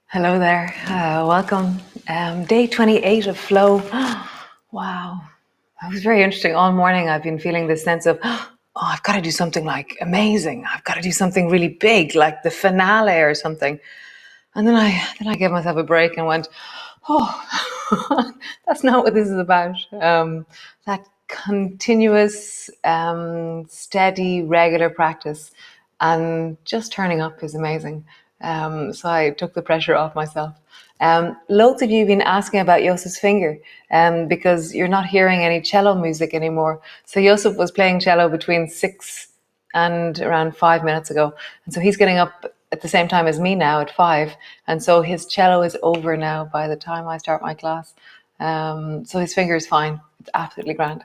Hello there, welcome. Day 28 of flow. Wow, that was very interesting. All morning I've been feeling this sense of, oh, I've got to do something like amazing. I've got to do something really big, like the finale or something. And then I gave myself a break and went, oh, that's not what this is about. That continuous, steady, regular practice and just turning up is amazing. So I took the pressure off myself. Loads of you have been asking about Yosef's finger because you're not hearing any cello music anymore. So Yosef was playing cello between 6 and around 5 minutes ago. And so he's getting up at the same time as me now at 5. And so his cello is over now by the time I start my class. So his finger is fine. It's absolutely grand.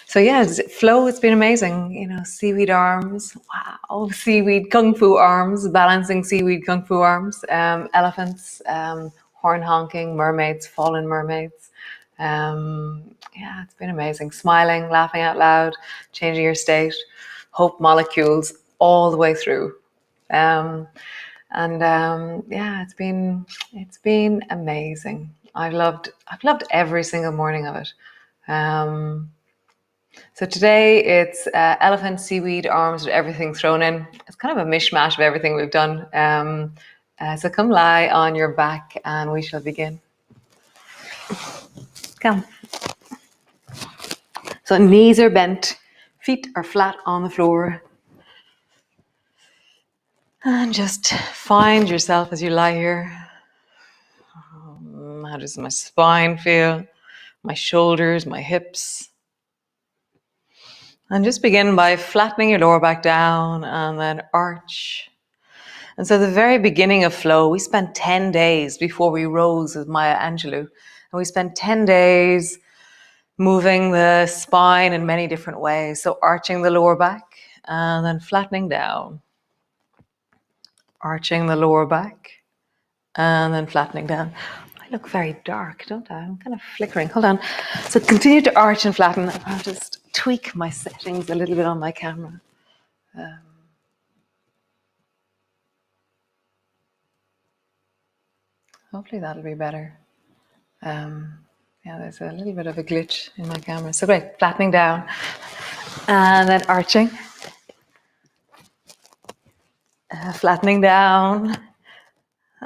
So yeah, flow has been amazing. You know, seaweed arms. Wow. Seaweed kung fu arms, balancing seaweed kung fu arms. Elephants, horn honking, mermaids, fallen mermaids. Yeah, it's been amazing. Smiling, laughing out loud, changing your state, hope molecules all the way through. Yeah, it's been amazing. I've loved every single morning of it. So today it's elephant, seaweed, arms, with everything thrown in. It's kind of a mishmash of everything we've done. So come lie on your back and we shall begin. Come. So knees are bent, feet are flat on the floor. And just find yourself as you lie here. How does my spine feel? My shoulders, my hips. And just begin by flattening your lower back down and then arch. And so the very beginning of flow, we spent 10 days before we rose with Maya Angelou. And we spent 10 days moving the spine in many different ways. So arching the lower back and then flattening down. Arching the lower back and then flattening down. I look very dark, don't I? I'm kind of flickering. Hold on. So continue to arch and flatten. I'll just tweak my settings a little bit on my camera. Hopefully that'll be better. Yeah, there's a little bit of a glitch in my camera. So great, flattening down and then arching. Flattening down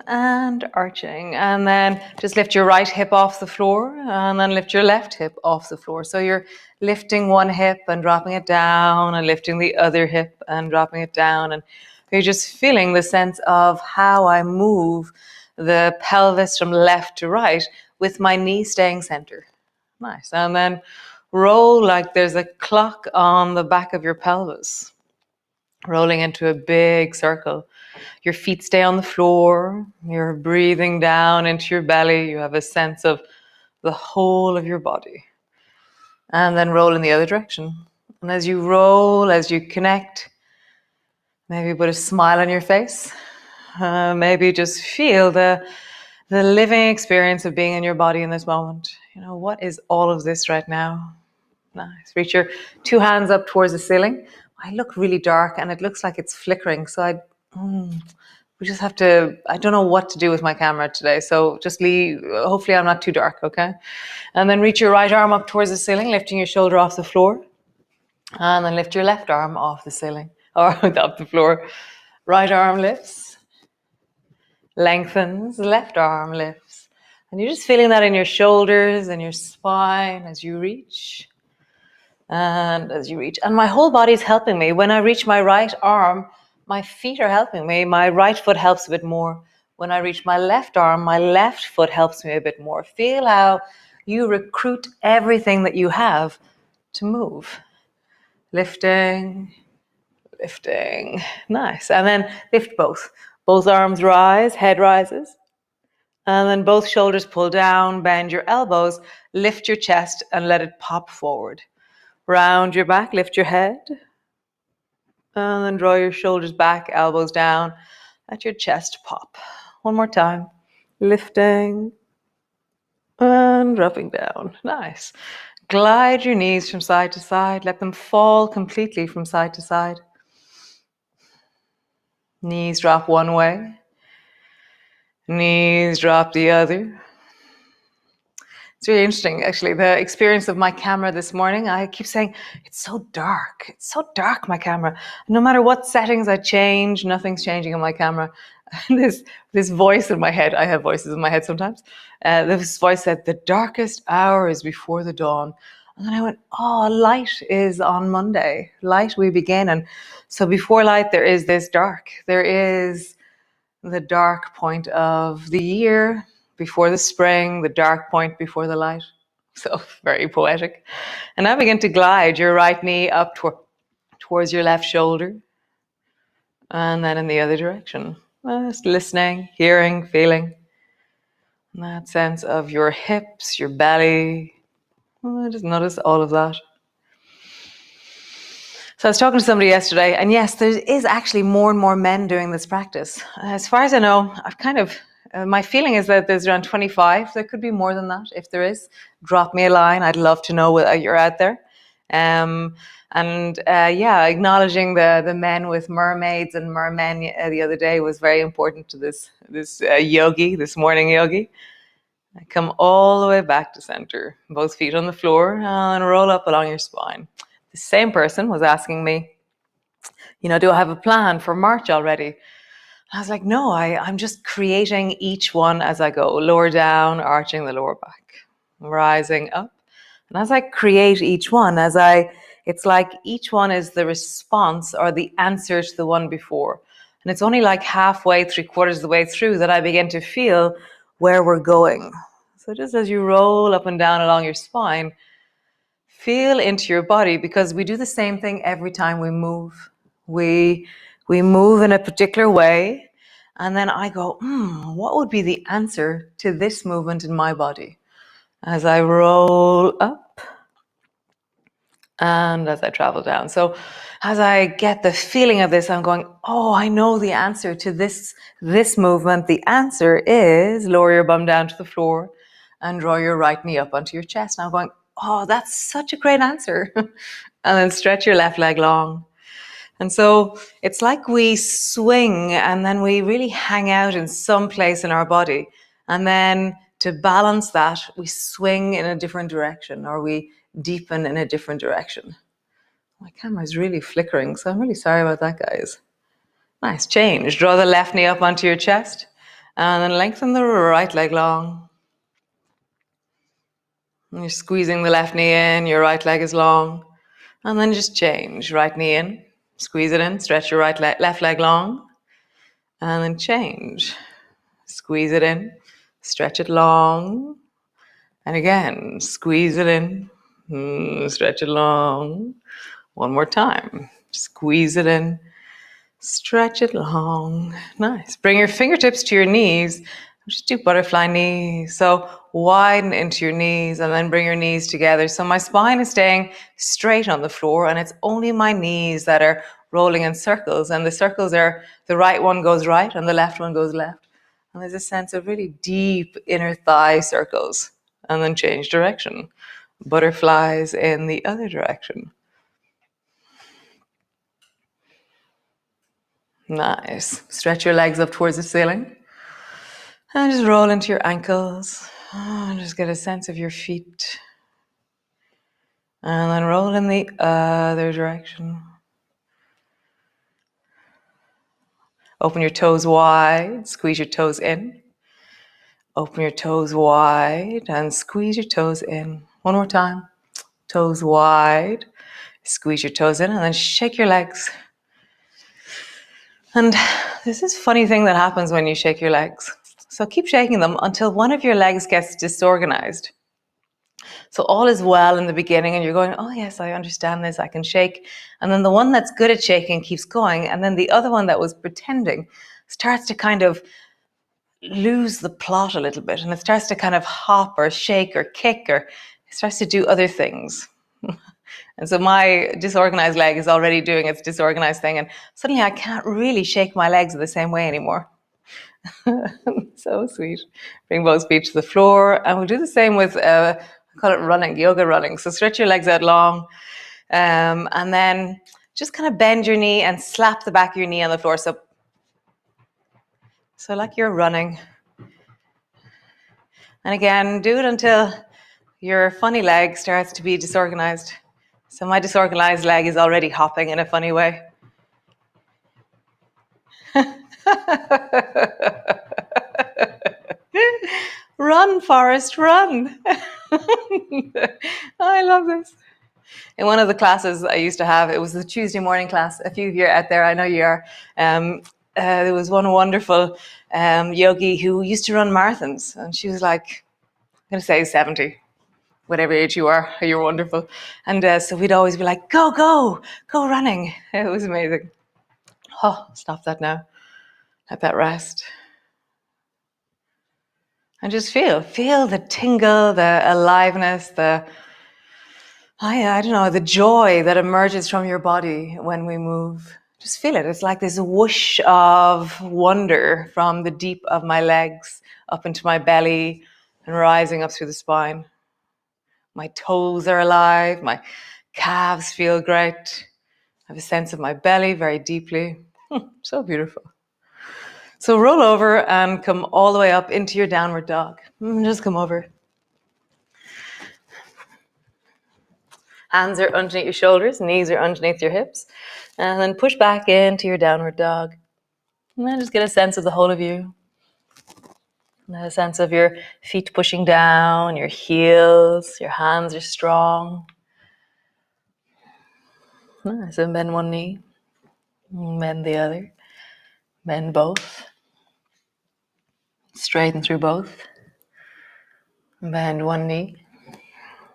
and arching. And then just lift your right hip off the floor and then lift your left hip off the floor. So you're lifting one hip and dropping it down and lifting the other hip and dropping it down. And you're just feeling the sense of how I move the pelvis from left to right with my knee staying center. Nice. And then roll like there's a clock on the back of your pelvis, rolling into a big circle. Your feet stay on the floor. You're breathing down into your belly. You have a sense of the whole of your body. And then roll in the other direction. And as you roll, as you connect, maybe put a smile on your face. Maybe just feel the living experience of being in your body in this moment. You know, what is all of this right now? Nice. Reach your 2 hands up towards the ceiling. I look really dark and it looks like it's flickering. So we just have to, I don't know what to do with my camera today. So just leave, hopefully I'm not too dark, okay? And then reach your right arm up towards the ceiling, lifting your shoulder off the floor. And then lift your left arm off the ceiling, or off the floor. Right arm lifts, lengthens, left arm lifts. And you're just feeling that in your shoulders and your spine as you reach. And as you reach. And my whole body is helping me. When I reach my right arm, my feet are helping me. My right foot helps a bit more. When I reach my left arm, my left foot helps me a bit more. Feel how you recruit everything that you have to move. Lifting, lifting. Nice. And then lift both. Both arms rise, head rises. And then both shoulders pull down, bend your elbows, lift your chest and let it pop forward. Round your back, lift your head. And then draw your shoulders back, elbows down. Let your chest pop. One more time. Lifting and dropping down. Nice. Glide your knees from side to side. Let them fall completely from side to side. Knees drop one way. Knees drop the other. It's really interesting, actually, the experience of my camera this morning. I keep saying, it's so dark. It's so dark, my camera. No matter what settings I change, nothing's changing on my camera. This voice in my head, I have voices in my head sometimes. This voice said, the darkest hour is before the dawn. And then I went, oh, light is on Monday. Light we begin. And so before light, there is this dark. There is the dark point of the year, before the spring, the dark point before the light. So very poetic. And now begin to glide your right knee up towards your left shoulder. And then in the other direction. Just listening, hearing, feeling. And that sense of your hips, your belly. Just notice all of that. So I was talking to somebody yesterday, and yes, there is actually more and more men doing this practice. As far as I know, I've kind of, my feeling is that there's around 25. There could be more than that. If there is, drop me a line. I'd love to know whether you're out there. Acknowledging the men with mermaids and mermen the other day was very important to this yogi, this morning yogi. I come all the way back to center, both feet on the floor, and roll up along your spine. The same person was asking me, do I have a plan for March already? I was like, no, I'm just creating each one as I go. Lower down, arching the lower back, rising up. And as I create each one, it's like each one is the response or the answer to the one before. And it's only like halfway, 3/4 of the way through that I begin to feel where we're going. So just as you roll up and down along your spine, feel into your body, because we do the same thing every time we move. We move in a particular way, and then I go, what would be the answer to this movement in my body? As I roll up and as I travel down. So as I get the feeling of this, I'm going, oh, I know the answer to this movement. The answer is lower your bum down to the floor and draw your right knee up onto your chest. And I'm going, oh, that's such a great answer. And then stretch your left leg long. And so it's like we swing and then we really hang out in some place in our body. And then to balance that, we swing in a different direction, or we deepen in a different direction. My camera is really flickering, so I'm really sorry about that, guys. Nice change. Draw the left knee up onto your chest and then lengthen the right leg long. And you're squeezing the left knee in, your right leg is long. And then just change. Right knee in, squeeze it in, stretch your left leg long. And then change. Squeeze it in, stretch it long. And again, squeeze it in, stretch it long. One more time. Squeeze it in, stretch it long. Nice. Bring your fingertips to your knees. Just do butterfly knees. So widen into your knees and then bring your knees together. So my spine is staying straight on the floor, and it's only my knees that are rolling in circles. And the circles are, the right one goes right and the left one goes left. And there's a sense of really deep inner thigh circles. And then change direction. Butterflies in the other direction. Nice. Stretch your legs up towards the ceiling. And just roll into your ankles. And just get a sense of your feet. And then roll in the other direction. Open your toes wide. Squeeze your toes in. Open your toes wide and squeeze your toes in. One more time. Toes wide. Squeeze your toes in and then shake your legs. And this is a funny thing that happens when you shake your legs. So keep shaking them until one of your legs gets disorganized. So all is well in the beginning and you're going, oh yes, I understand this, I can shake. And then the one that's good at shaking keeps going. And then the other one that was pretending starts to kind of lose the plot a little bit, and it starts to kind of hop or shake or kick, or it starts to do other things. And so my disorganized leg is already doing its disorganized thing, and suddenly I can't really shake my legs the same way anymore. So sweet. Bring both feet to the floor, and we'll do the same with I call it running, yoga running. So stretch your legs out long, and then just kind of bend your knee and slap the back of your knee on the floor. So like you're running. And again, do it until your funny leg starts to be disorganized. So my disorganized leg is already hopping in a funny way. Run, Forrest, run. I love this. In one of the classes I used to have, it was the Tuesday morning class. A few of you are out there, I know you are. There was one wonderful yogi who used to run marathons, and she was like, I'm going to say 70, whatever age you are, you're wonderful. And so we'd always be like, go, go, go running. It was amazing. Oh, stop that now. Let that rest. And just feel the tingle, the aliveness, I don't know, the joy that emerges from your body when we move. Just feel it. It's like this whoosh of wonder from the deep of my legs up into my belly and rising up through the spine. My toes are alive. My calves feel great. I have a sense of my belly very deeply. So beautiful. So roll over and come all the way up into your downward dog. Just come over. Hands are underneath your shoulders, knees are underneath your hips. And then push back into your downward dog. And then just get a sense of the whole of you. A sense of your feet pushing down, your heels, your hands are strong. Nice, and bend one knee, bend the other, bend both. Straighten through both. Bend one knee,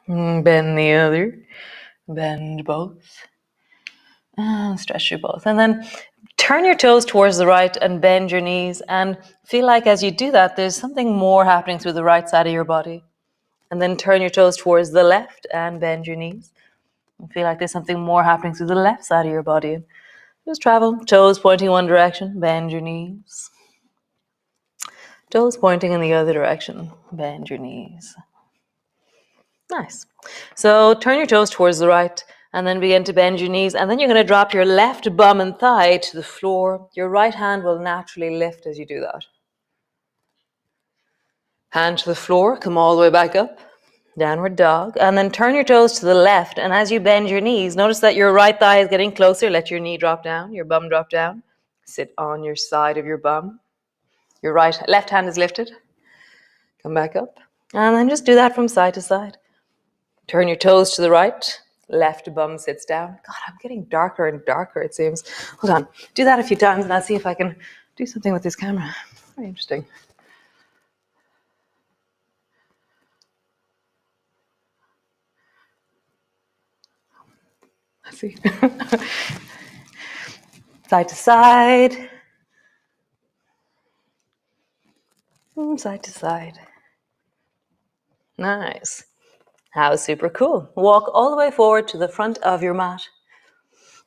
bend the other, bend both. And stretch through both. And then turn your toes towards the right and bend your knees, and feel like as you do that, there's something more happening through the right side of your body. And then turn your toes towards the left and bend your knees. And feel like there's something more happening through the left side of your body. Just travel, toes pointing one direction, bend your knees. Toes pointing in the other direction, bend your knees. Nice. So turn your toes towards the right and then begin to bend your knees. And then you're going to drop your left bum and thigh to the floor. Your right hand will naturally lift as you do that. Hand to the floor, come all the way back up. Downward dog. And then turn your toes to the left. And as you bend your knees, notice that your right thigh is getting closer. Let your knee drop down, your bum drop down. Sit on your side of your bum. Your left hand is lifted. Come back up. And then just do that from side to side. Turn your toes to the right. Left bum sits down. God, I'm getting darker and darker, it seems. Hold on. Do that a few times and I'll see if I can do something with this camera. Very interesting. Let's see. Side to side. Side to side. Nice. That was super cool. Walk all the way forward to the front of your mat.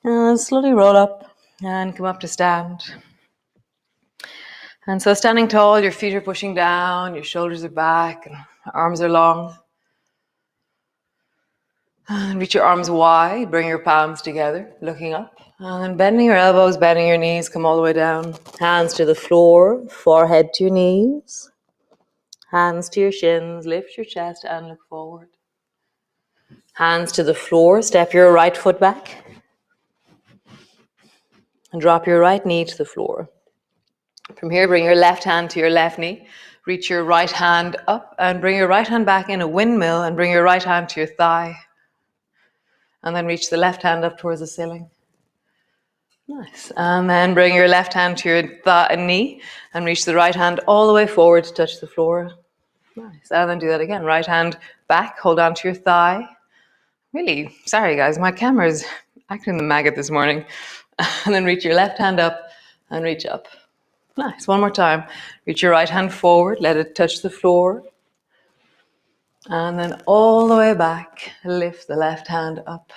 And slowly roll up and come up to stand. And so standing tall, your feet are pushing down, your shoulders are back, and arms are long. And reach your arms wide, bring your palms together, looking up. And then bending your elbows, bending your knees, come all the way down. Hands to the floor, forehead to your knees. Hands to your shins, lift your chest and look forward. Hands to the floor, step your right foot back. And drop your right knee to the floor. From here, bring your left hand to your left knee. Reach your right hand up and bring your right hand back in a windmill and bring your right hand to your thigh. And then reach the left hand up towards the ceiling. Nice. And then bring your left hand to your knee and reach the right hand all the way forward to touch the floor. Nice. And then do that again. Right hand back, hold on to your thigh. Really, sorry guys, my camera is acting the maggot this morning. And then reach your left hand up and reach up. Nice, one more time. Reach your right hand forward, let it touch the floor. And then all the way back, lift the left hand up.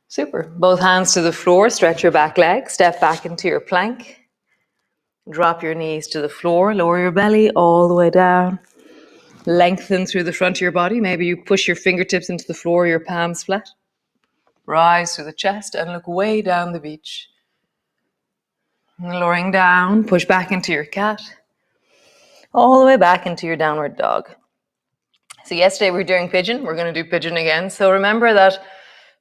Super. Both hands to the floor, stretch your back leg, step back into your plank. Drop your knees to the floor, lower your belly all the way down. Lengthen through the front of your body. Maybe you push your fingertips into the floor, your palms flat. Rise to the chest and look way down the beach. Lowering down, push back into your cat. All the way back into your downward dog. So yesterday we were doing pigeon. We're going to do pigeon again. So remember that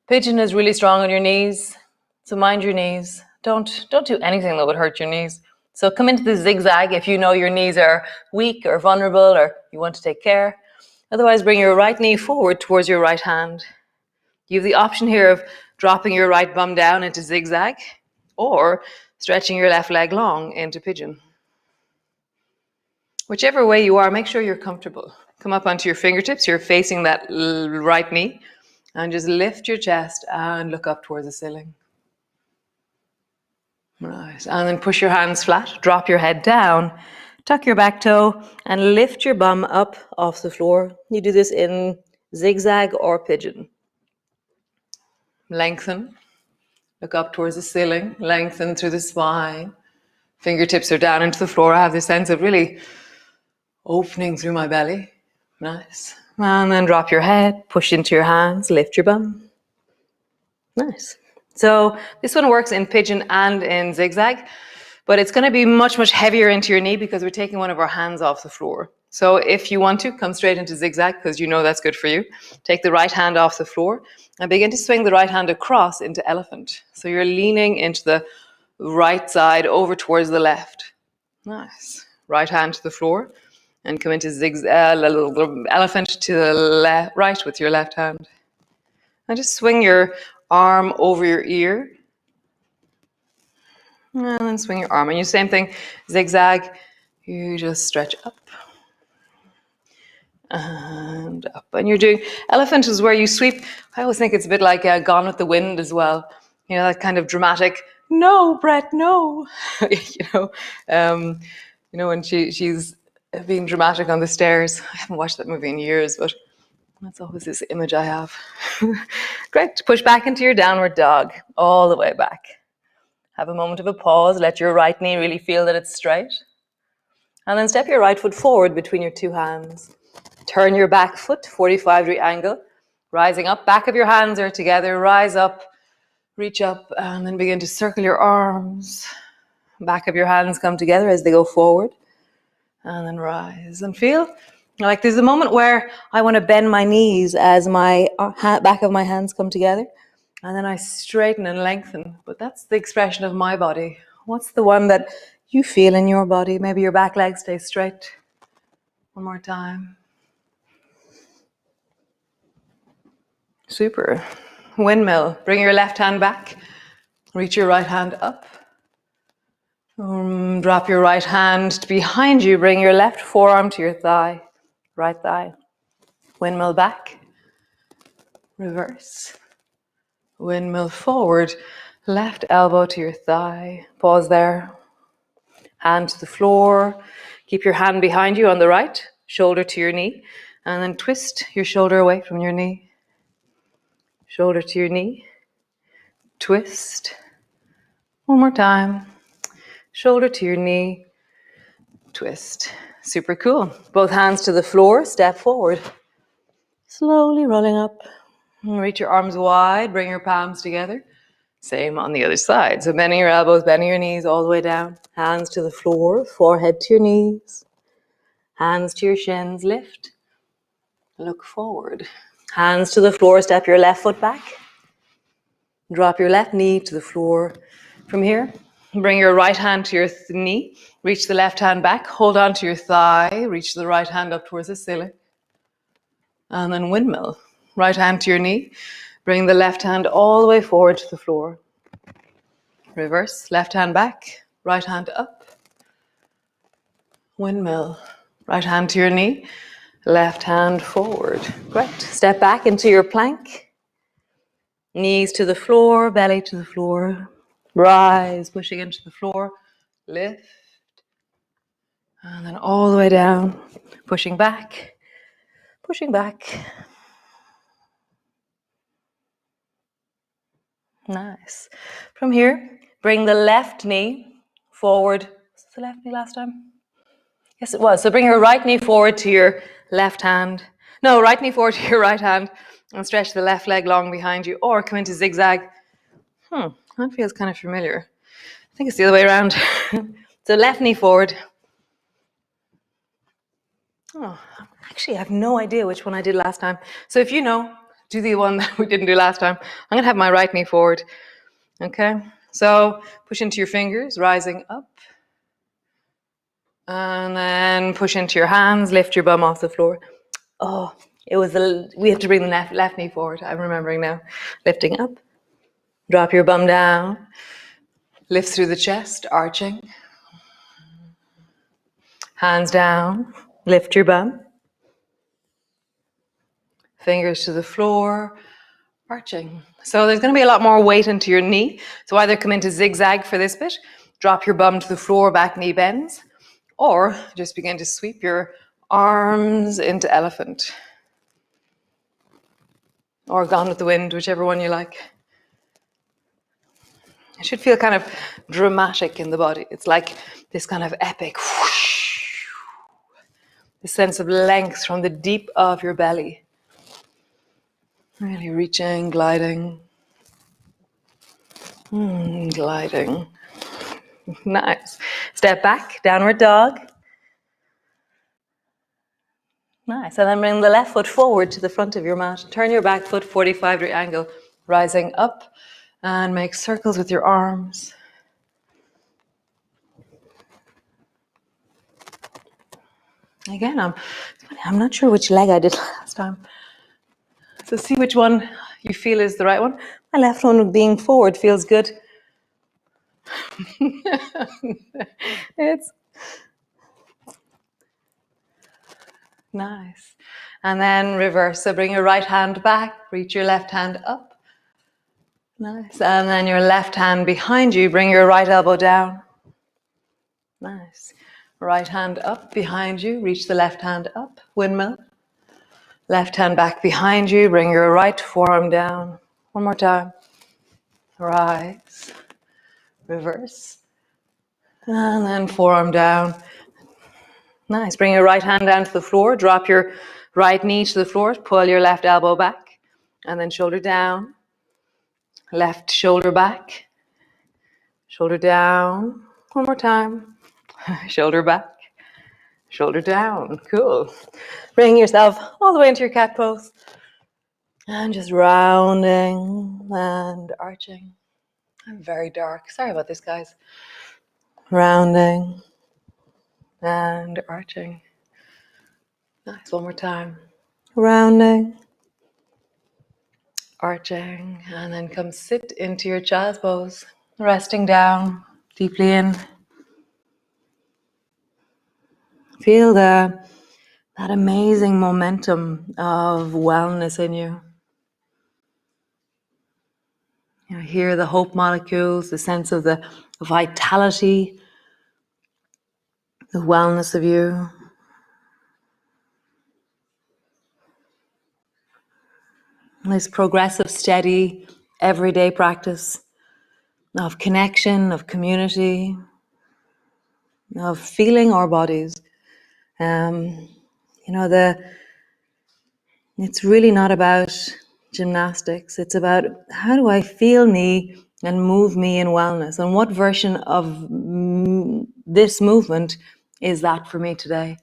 pigeon is really strong on your knees. So mind your knees. Don't do anything that would hurt your knees. So come into the zigzag if you know your knees are weak or vulnerable or you want to take care. Otherwise, bring your right knee forward towards your right hand. You have the option here of dropping your right bum down into zigzag or stretching your left leg long into pigeon. Whichever way you are, make sure you're comfortable. Come up onto your fingertips. You're facing that right knee. And just lift your chest and look up towards the ceiling. Right. And then push your hands flat. Drop your head down. Tuck your back toe and lift your bum up off the floor. You do this in zigzag or pigeon. Lengthen. Look up towards the ceiling. Lengthen through the spine. Fingertips are down into the floor. I have this sense of really opening through my belly. Nice. And then drop your head, push into your hands, lift your bum. Nice. So this one works in pigeon and in zigzag, but it's going to be much, much heavier into your knee because we're taking one of our hands off the floor. So if you want to, come straight into zigzag because you know that's good for you. Take the right hand off the floor and begin to swing the right hand across into elephant. So you're leaning into the right side over towards the left. Nice. Right hand to the floor. And come into elephant to the right with your left hand. And just swing your arm over your ear. And then swing your arm. And you same thing, zigzag. You just stretch up. And up. And you're doing, elephant is where you sweep. I always think it's a bit like Gone with the Wind as well. You know, that kind of dramatic, no, Brett, no. When she's being dramatic on the stairs. I haven't watched that movie in years, but that's always this image I have. Great. Push back into your downward dog, all the way back. Have a moment of a pause. Let your right knee really feel that it's straight. And then step your right foot forward between your two hands. Turn your back foot, 45-degree angle. Rising up, back of your hands are together. Rise up, reach up, and then begin to circle your arms. Back of your hands come together as they go forward. And then rise and feel like there's a moment where I want to bend my knees as my back of my hands come together. And then I straighten and lengthen. But that's the expression of my body. What's the one that you feel in your body? Maybe your back leg stays straight. One more time. Super. Windmill. Bring your left hand back. Reach your right hand up. Drop your right hand behind you. Bring your left forearm to your thigh. Right thigh. Windmill back. Reverse. Windmill forward. Left elbow to your thigh. Pause there. Hand to the floor. Keep your hand behind you on the right. Shoulder to your knee. And then twist your shoulder away from your knee. Shoulder to your knee. Twist. One more time. Shoulder to your knee. Twist. Super cool. Both hands to the floor. Step forward. Slowly rolling up. Reach your arms wide. Bring your palms together. Same on the other side. So bending your elbows, bending your knees all the way down. Hands to the floor. Forehead to your knees. Hands to your shins. Lift. Look forward. Hands to the floor. Step your left foot back. Drop your left knee to the floor. From here, bring your right hand to your knee. Reach the left hand back. Hold on to your thigh. Reach the right hand up towards the ceiling. And then windmill. Right hand to your knee. Bring the left hand all the way forward to the floor. Reverse. Left hand back. Right hand up. Windmill. Right hand to your knee. left hand forward. Great. Step back into your plank. Knees to the floor, belly to the floor. Rise, pushing into the floor. Lift. And then all the way down. Pushing back. Pushing back. Nice. From here, bring the left knee forward. Was it the left knee last time? Yes, it was. So bring your right knee forward to your left hand. No, right knee forward to your right hand and stretch the left leg long behind you, or come into zigzag. That feels kind of familiar. I think it's the other way around. So left knee forward. Oh, actually, I have no idea which one I did last time. So if you know, do the one that we didn't do last time. I'm going to have my right knee forward. Okay, so push into your fingers, rising up. And then push into your hands, lift your bum off the floor. Oh, we have to bring the left knee forward. I'm remembering now. Lifting up. Drop your bum down. Lift through the chest, arching. Hands down. Lift your bum. Fingers to the floor, arching. So there's going to be a lot more weight into your knee. So either come into zigzag for this bit, drop your bum to the floor, back knee bends, or just begin to sweep your arms into elephant. Or Gone with the Wind, whichever one you like. It should feel kind of dramatic in the body. It's like this kind of epic whoosh, this sense of length from the deep of your belly. Really reaching, gliding. Gliding. Nice. Step back, downward dog. Nice. And then bring the left foot forward to the front of your mat. Turn your back foot 45-degree angle, rising up, and make circles with your arms. Again, I'm not sure which leg I did last time. So see which one you feel is the right one. My left one being forward feels good. It's nice. And then reverse. So bring your right hand back, reach your left hand up. Nice. And then your left hand behind you, bring your right elbow down. Nice. Right hand up behind you, reach the left hand up, windmill. Left hand back behind you, bring your right forearm down. One more time. Rise. Reverse. And then forearm down. Nice. Bring your right hand down to the floor. Drop your right knee to the floor. Pull your left elbow back. And then shoulder down. Left shoulder back. Shoulder down. One more time. Shoulder back. Shoulder down. Cool. Bring yourself all the way into your cat pose. And just rounding and arching. I'm very dark. Sorry about this, guys. Rounding and arching. Nice. One more time. Rounding, arching, and then come sit into your child's pose. Resting down deeply in. Feel that amazing momentum of wellness in you. Hear the hope molecules, the sense of the vitality, the wellness of you. This progressive, steady, everyday practice of connection, of community, of feeling our bodies. It's really not about gymnastics. It's about how do I feel me and move me in wellness, and what version of this movement is that for me today.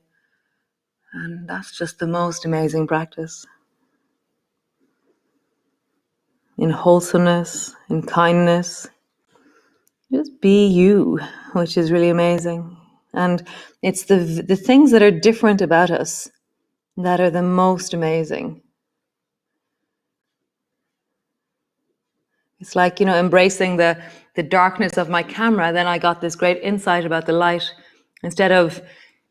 And that's just the most amazing practice. In wholesomeness, in kindness, just be you, which is really amazing. And it's the things that are different about us that are the most amazing. It's like, embracing the darkness of my camera, then I got this great insight about the light. Instead of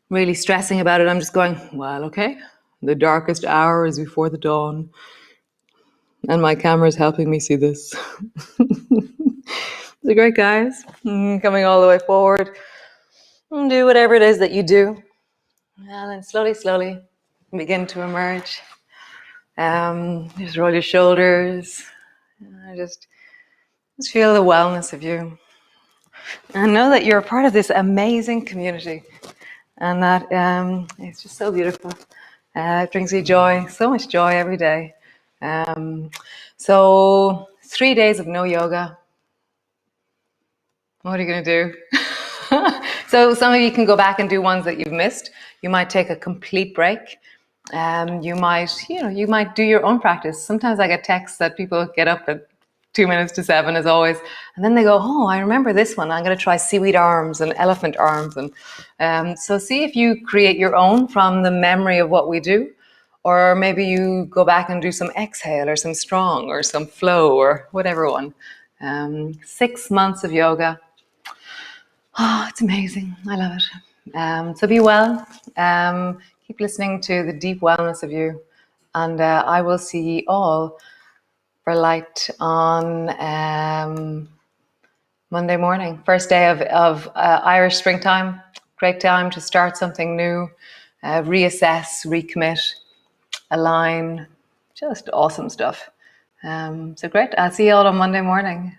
really stressing about it, I'm just going, well, okay, The darkest hour is before the dawn. And my camera is helping me see this. So great, guys. Coming all the way forward. Do whatever it is that you do. And then slowly, slowly begin to emerge. Just roll your shoulders. Just feel the wellness of you. And know that you're a part of this amazing community. And that it's just so beautiful. It brings you joy, so much joy every day. So 3 days of no yoga. What are you going to do? So some of you can go back and do ones that you've missed. You might take a complete break. You might do your own practice. Sometimes I get texts that people get up at 2 minutes to 7 as always, and then they go, oh, I remember this one. I'm going to try seaweed arms and elephant arms. And so see if you create your own from the memory of what we do, or maybe you go back and do some exhale or some strong or some flow or whatever one. 6 months of yoga. Oh, it's amazing. I love it. So be well. Keep listening to the deep wellness of you. And I will see you all for light on Monday morning. First day of Irish springtime. Great time to start something new, reassess, recommit, align. Just awesome stuff. So great. I'll see you all on Monday morning.